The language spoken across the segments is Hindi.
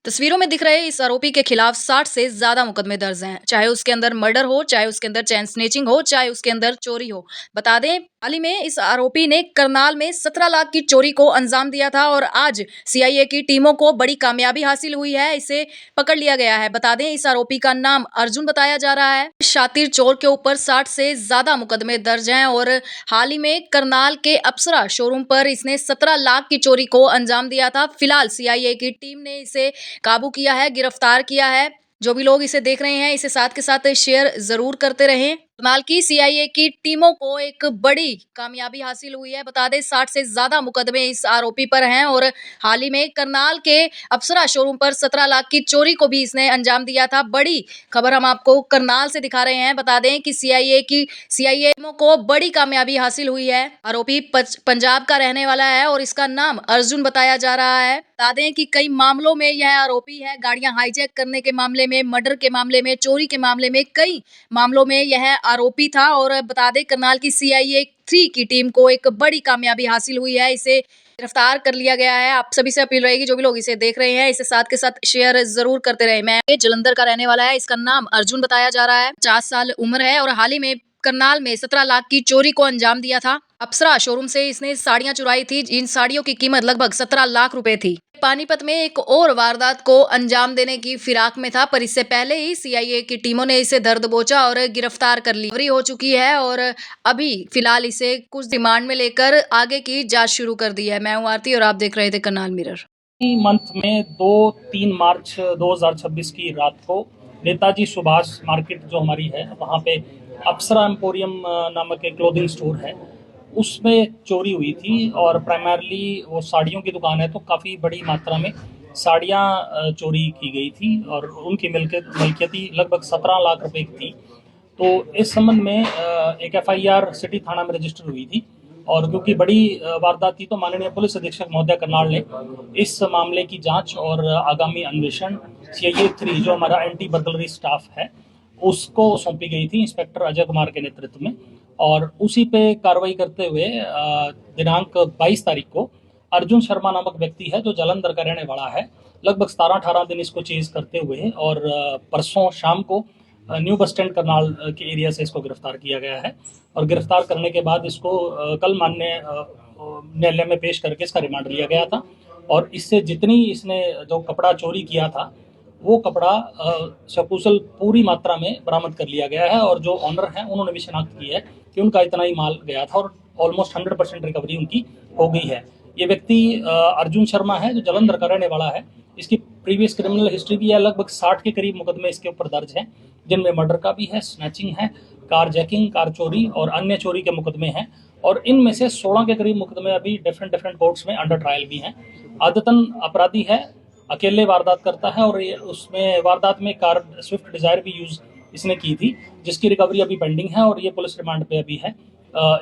तस्वीरों में दिख रहे इस आरोपी के खिलाफ 60 से ज्यादा मुकदमे दर्ज हैं। चाहे उसके अंदर मर्डर हो, चाहे उसके अंदर चेन स्नेचिंग हो, चाहे उसके अंदर चोरी हो। बता दें, हाल ही में इस आरोपी ने करनाल में 17 लाख की चोरी को अंजाम दिया था और आज सीआईए की टीमों को बड़ी कामयाबी हासिल हुई है। इसे पकड़ लिया गया है। बता दें, इस आरोपी का नाम अर्जुन बताया जा रहा है। शातिर चोर के ऊपर 60 से ज्यादा मुकदमे दर्ज हैं और हाल ही में करनाल के अप्सरा शोरूम पर इसने 17 लाख की चोरी को अंजाम दिया था। फिलहाल सीआईए की टीम ने इसे काबू किया है, गिरफ्तार किया है। जो भी लोग इसे देख रहे हैं, इसे साथ के साथ शेयर ज़रूर करते रहें। करनाल की सीआईए की टीमों को एक बड़ी कामयाबी हासिल हुई है। बता दें, 60 से ज़्यादा मुकदमे इस आरोपी पर हैं और हाल ही में करनाल के अप्सरा शोरूम पर 17 लाख की चोरी को भी इसने अंजाम दिया था। बड़ी खबर हम आपको करनाल से दिखा रहे हैं। बता दें कि सीआईए टीमों को बड़ी कामयाबी हासिल हुई है। आरोपी पंजाब का रहने वाला है और इसका नाम अर्जुन बताया जा रहा है। बता दें कि कई मामलों में यह आरोपी है। गाड़ियां हाईजैक करने के मामले में, मर्डर के मामले में, चोरी के मामले में, कई मामलों में यह आरोपी था। और बता दें, करनाल की सीआईए 3 की टीम को एक बड़ी कामयाबी हासिल हुई है। इसे गिरफ्तार कर लिया गया है। आप सभी से अपील रहेगी, जो भी लोग इसे देख रहे हैं, इसे साथ के साथ शेयर जरूर करते रहे। मैं जलंधर का रहने वाला है। इसका नाम अर्जुन बताया जा रहा है। 50 साल उम्र है और हाल ही में करनाल में 17 लाख की चोरी को अंजाम दिया था। अप्सरा शोरूम से इसने साड़ियां चुराई थी। इन साड़ियों की कीमत लगभग 17 लाख रुपए थी। पानीपत में एक और वारदात को अंजाम देने की फिराक में था, पर इससे पहले ही सीआईए की टीमों ने इसे दर्द दबोचा और गिरफ्तार कर ली हो चुकी है और अभी फिलहाल इसे कुछ रिमांड में लेकर आगे की जांच शुरू कर दी है। मैं हूं आरती और आप देख रहे थे करनाल मिरर। मंथ में 2-3 मार्च 2026 की रात को नेताजी सुभाष मार्केट जो हमारी है वहाँ पे अप्सरा एम्पोरियम नामक एक क्लोथिंग स्टोर है, उसमें चोरी हुई थी। और प्राइमरली वो साड़ियों की दुकान है, तो काफ़ी बड़ी मात्रा में साड़ियाँ चोरी की गई थी और उनकी मिल्कियती लगभग 17 लाख रुपए की थी। तो इस संबंध में एक एफआईआर सिटी थाना में रजिस्टर हुई थी। और क्योंकि बड़ी वारदात थी, तो माननीय पुलिस अधीक्षक महोदय करनाल ने इस मामले की जांच और आगामी अन्वेषण सीआईए 3 जो हमारा एंटी बर्गलरी स्टाफ है उसको सौंपी गई थी, इंस्पेक्टर अजय कुमार के नेतृत्व में। और उसी पे कार्रवाई करते हुए दिनांक 22 तारीख को अर्जुन शर्मा नामक व्यक्ति है जो जालंधर का रहने वाला है, लगभग 17-18 दिन इसको चेज करते हुए और परसों शाम को न्यू बस स्टैंड करनाल के एरिया से इसको गिरफ्तार किया गया है। और गिरफ्तार करने के बाद इसको कल माननीय न्यायालय में पेश करके इसका रिमांड लिया गया था। और इससे जितनी इसने जो कपड़ा चोरी किया था वो कपड़ा सकुशल पूरी मात्रा में बरामद कर लिया गया है। और जो ऑनर हैं उन्होंने भी शिनाख्त की है कि उनका इतना ही माल गया था और ऑलमोस्ट 100% रिकवरी उनकी हो गई है। ये व्यक्ति अर्जुन शर्मा है जो जालंधर का रहने वाला है। इसकी प्रीवियस क्रिमिनल हिस्ट्री भी है, लगभग 60 के करीब मुकदमे इसके ऊपर दर्ज हैं, जिनमें मर्डर का भी है, स्नैचिंग है, कार जैकिंग, कार चोरी और अन्य चोरी के मुकदमे हैं। और इनमें से 16 के करीब मुकदमे अभी डिफरेंट कोर्ट्स में अंडर ट्रायल भी हैं। आदतन अपराधी है, अकेले वारदात करता है और ये उसमें वारदात में कार स्विफ्ट डिजायर भी यूज इसने की थी, जिसकी रिकवरी अभी पेंडिंग है और ये पुलिस रिमांड पे अभी है।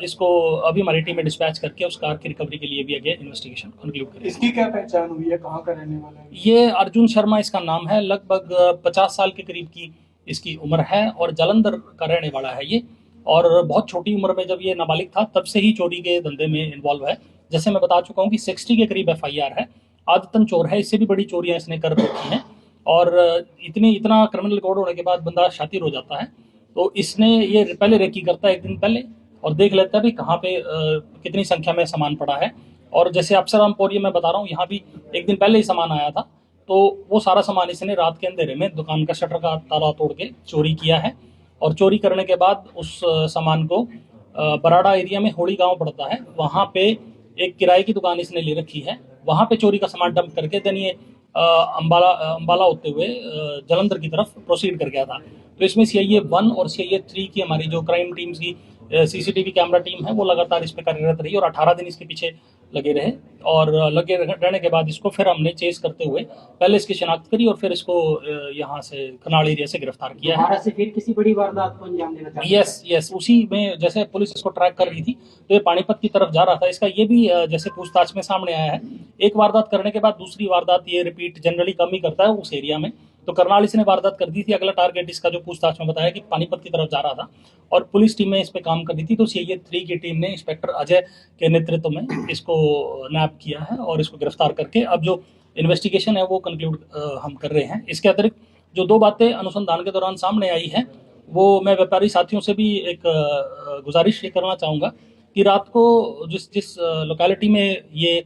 इसको अभी हमारी टीम में डिस्पैच करके उस कार की रिकवरी के लिए भी आगे इन्वेस्टिगेशन कंक्लूड करें। इसकी क्या पहचान हुई है, कहाँ का रहने वाला है? ये अर्जुन शर्मा इसका नाम है, लगभग 50 साल के करीब की इसकी उम्र है और जालंधर का रहने वाला है ये। और बहुत छोटी उम्र में जब ये नाबालिग था तब से ही चोरी के धंधे में इन्वॉल्व है। जैसे मैं बता चुका हूँ कि 60 के करीब एफआईआर है, आदतन चोर है, इससे भी बड़ी चोरियां इसने कर रखी हैं। और इतना क्रिमिनल रिकॉर्ड होने के बाद बंदा शातिर हो जाता है, तो इसने ये पहले रेकी करता है एक दिन पहले और देख लेता है भी कहाँ पे कितनी संख्या में सामान पड़ा है। और जैसे अप्सरा एम्पोरियम में बता रहा हूँ, यहाँ भी एक दिन पहले ही सामान आया था, तो वो सारा सामान इसने रात के अंधेरे में दुकान का शटर का ताला तोड़ के चोरी किया है। और चोरी करने के बाद उस सामान को बराड़ा एरिया में होड़ी गांव पड़ता है, वहाँ पे एक किराए की दुकान इसने ले रखी है, वहाँ पे चोरी का सामान डंप करके देन ये अम्बाला होते हुए जालंधर की तरफ प्रोसीड कर गया था। तो इसमें सीआईए 1 और सीआईए 3 की हमारी जो क्राइम टीम्स की सीसीटीवी कैमरा टीम है वो लगातार इस पर कार्यरत रही और 18 दिन इसके पीछे लगे रहे। और लगे रहने के बाद इसको फिर हमने चेस करते हुए पहले इसकी शिनाख्त करी और फिर इसको यहाँ से करनाल एरिया से गिरफ्तार किया है। दोबारा से फिर किसी बड़ी वारदात को अंजाम देना चाहता है? यस, उसी में जैसे पुलिस इसको ट्रैक कर रही थी तो ये पानीपत की तरफ जा रहा था। इसका ये भी जैसे पूछताछ में सामने आया है, एक वारदात करने के बाद दूसरी वारदात ये रिपीट जनरली कम ही करता है उस एरिया में। तो करनाल इसने वारदात कर दी थी। अगला टारगेट इसका जो पूछताछ में बताया कि पानीपत की तरफ जा रहा था और पुलिस टीमें इस पे काम कर रही थी। तो सीआईए 3 की टीम ने इंस्पेक्टर अजय के नेतृत्व में इसको नैप किया है और इसको गिरफ्तार करके अब जो इन्वेस्टिगेशन है वो कंक्लूड हम कर रहे हैं। इसके अतिरिक्त जो 2 बातें अनुसंधान के दौरान सामने आई हैं, वो मैं व्यापारी साथियों से भी एक गुजारिश ये करना चाहूँगा कि रात को जिस जिस लोकेलिटी में ये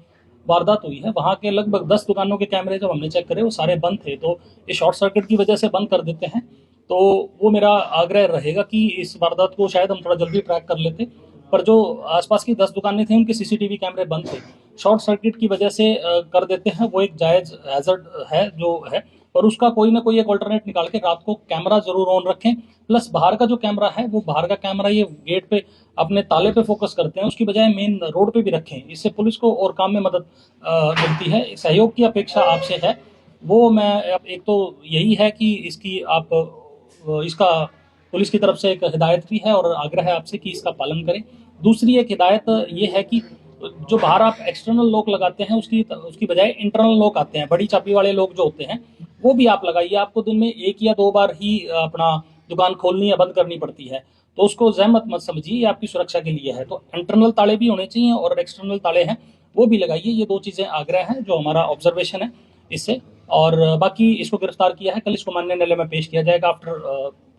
वारदात हुई है, वहाँ के लगभग 10 दुकानों के कैमरे जब हमने चेक करे वो सारे बंद थे। तो ये शॉर्ट सर्किट की वजह से बंद कर देते हैं, तो वो मेरा आग्रह रहेगा कि इस वारदात को शायद हम थोड़ा जल्दी ट्रैक कर लेते। पर जो आसपास की 10 दुकानें थी उनके सीसीटीवी कैमरे बंद थे, शॉर्ट सर्किट की वजह से कर देते हैं। वो एक जायज़ हैज़र्ड है जो है, और उसका कोई ना कोई एक अल्टरनेट निकाल के रात को कैमरा जरूर ऑन रखें। प्लस बाहर का जो कैमरा है, वो बाहर का कैमरा ये गेट पे अपने ताले पे फोकस करते हैं, उसकी बजाय मेन रोड पे भी रखें। इससे पुलिस को और काम में मदद मिलती है। सहयोग की अपेक्षा आपसे है, वो मैं एक तो यही है कि इसकी आप इसका पुलिस की तरफ से एक हिदायत भी है और आग्रह है आपसे कि इसका पालन करें। दूसरी एक हिदायत ये है कि जो बाहर आप एक्सटर्नल लॉक लगाते हैं उसकी बजाय इंटरनल लॉक आते हैं, बड़ी चाबी वाले लोग जो होते हैं, वो भी आप लगाइए। आपको दिन में 1 या 2 बार ही अपना दुकान खोलनी या बंद करनी पड़ती है, तो उसको जहमत मत समझिए, ये आपकी सुरक्षा के लिए है। तो इंटरनल ताले भी होने चाहिए और एक्सटर्नल ताले हैं वो भी लगाइए। ये 2 चीज़ें आग्रह हैं जो हमारा ऑब्जर्वेशन है इससे। और बाकी इसको गिरफ्तार किया है, कल इसको माननीय न्यायालय में पेश किया जाएगा after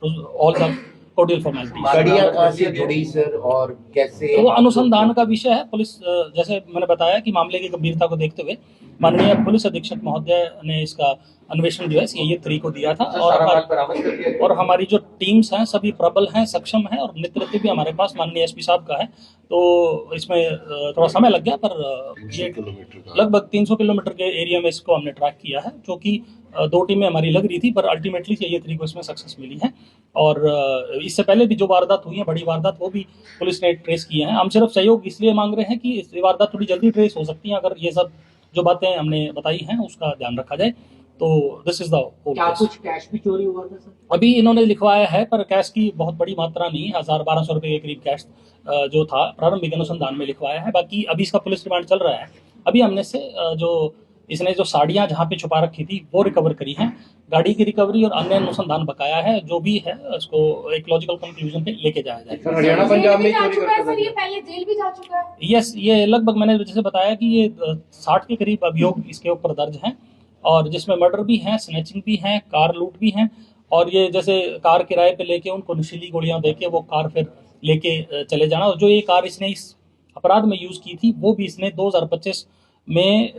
all the cordial formality. गाड़ियां कहाँ से जुड़ी सर और कैसे? तो अनुसंधान का विषय है। पुलिस जैसे मैंने बताया कि मामले की गंभीरता को देखते हुए माननीय पुलिस अधीक्षक महोदय ने इसका अन्वेषण जो है CIA 3 को दिया था, और हमारी जो टीम्स हैं सभी प्रबल हैं, सक्षम हैं, और नेतृत्व भी हमारे पास माननीय SP साहब का है। तो इसमें थोड़ा समय लग गया, पर ये लगभग 300 किलोमीटर के एरिया में इसको हमने ट्रैक किया है, जो कि 2 टीमें हमारी लग रही थी, पर अल्टीमेटली CIA 3 को इसमें सक्सेस मिली है। और इससे पहले भी जो वारदात हुई है, बड़ी वारदात, वो भी पुलिस ने ट्रेस किए हैं। हम सिर्फ सहयोग इसलिए मांग रहे हैं कि इस वारदात थोड़ी जल्दी ट्रेस हो सकती है अगर ये सब जो बातें हमने बताई हैं उसका ध्यान रखा जाए। तो दिस इज द क्या कुछ कैश भी चोरी हुआ था सर? अभी इन्होंने लिखवाया है, पर कैश की बहुत बड़ी मात्रा नहीं, 1000-1200 रुपए के करीब कैश जो था प्रारंभिक अनुसंधान में लिखवाया है। बाकी अभी इसका पुलिस रिमांड चल रहा है। अभी हमने से जो इसने जो साड़ियां जहाँ पे छुपा रखी थी वो रिकवर करी हैं। गाड़ी की रिकवरी और अन्य अनुसंधान बकाया है, जो भी है उसको एक लॉजिकल कंक्लूजन पे लेके जाया जाएगा। हरियाणा पंजाब में चोरी करता था, ये पहले जेल भी जा चुका है। यस, ये लगभग मैंने जैसे बताया कि ये 60 के करीब अभियोग इसके ऊपर दर्ज हैं, और जिसमें मर्डर भी हैं, स्नैचिंग भी हैं, कार लूट भी हैं, और ये जैसे कार किराए पे लेके उनको नशीली गोलियां देके वो कार फिर लेके चले जाना। और जो ये कार इसने इस अपराध में यूज की थी वो भी इसने 2025 में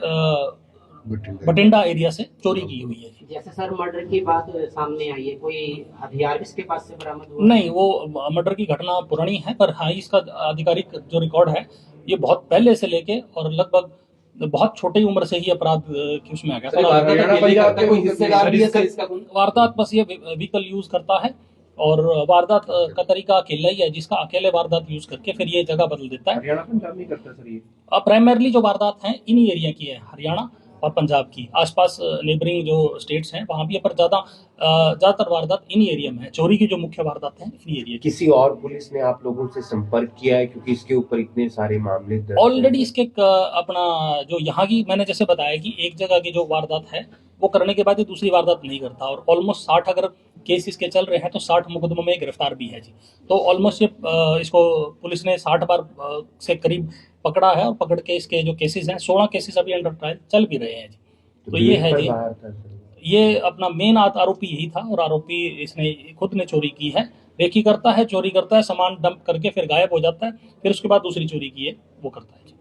बठिंडा एरिया से चोरी की हुई है। जैसे सर मर्डर की बात सामने आई है, कोई हथियार इसके पास से बरामद हुआ? नहीं, वो मर्डर की घटना पुरानी है, पर हाँ इसका आधिकारिक जो रिकॉर्ड है ये बहुत पहले से लेके और लगभग बहुत छोटी उम्र से ही अपराध की उसमें आ गया। वारदात बस ये व्हीकल यूज करता है, और वारदात का तरीका अकेला ही है, जिसका अकेले वारदात यूज करके फिर ये जगह बदल देता है। हरियाणा पंजाब में करता सर ये? अब प्राइमरली जो वारदात हैं इन्हीं एरिया की है, हरियाणा और पंजाब की। आसपास नेबरिंग जो स्टेट्स हैं वहाँ भी है, पर ज़्यादातर वारदात इन्हीं एरिया में है। चोरी की जो मुख्य वारदात हैं इन्हीं एरिया की। किसी और पुलिस ने आप लोगों से संपर्क किया है, क्योंकि इसके ऊपर इतने सारे मामले दर्ज हैं? ऑलरेडी इसके अपना जो यहाँ की मैंने जैसे बताया कि एक जगह की जो वारदात है वो करने के बाद ये दूसरी वारदात नहीं करता, और ऑलमोस्ट 60 अगर केस इसके चल रहे हैं तो 60 मुकदमों में गिरफ्तार भी है जी। तो ऑलमोस्ट ये इसको पुलिस ने 60 बार से करीब पकड़ा है, और पकड़ के इसके जो केसेस हैं 16 केसेस अभी अंडर ट्रायल चल भी रहे हैं जी। तो ये है जी, ये अपना मेन आरोपी यही था, और आरोपी इसने खुद ने चोरी की है। रेकी करता है, चोरी करता है, सामान डंप करके फिर गायब हो जाता है, फिर उसके बाद दूसरी चोरी की है वो करता है जी।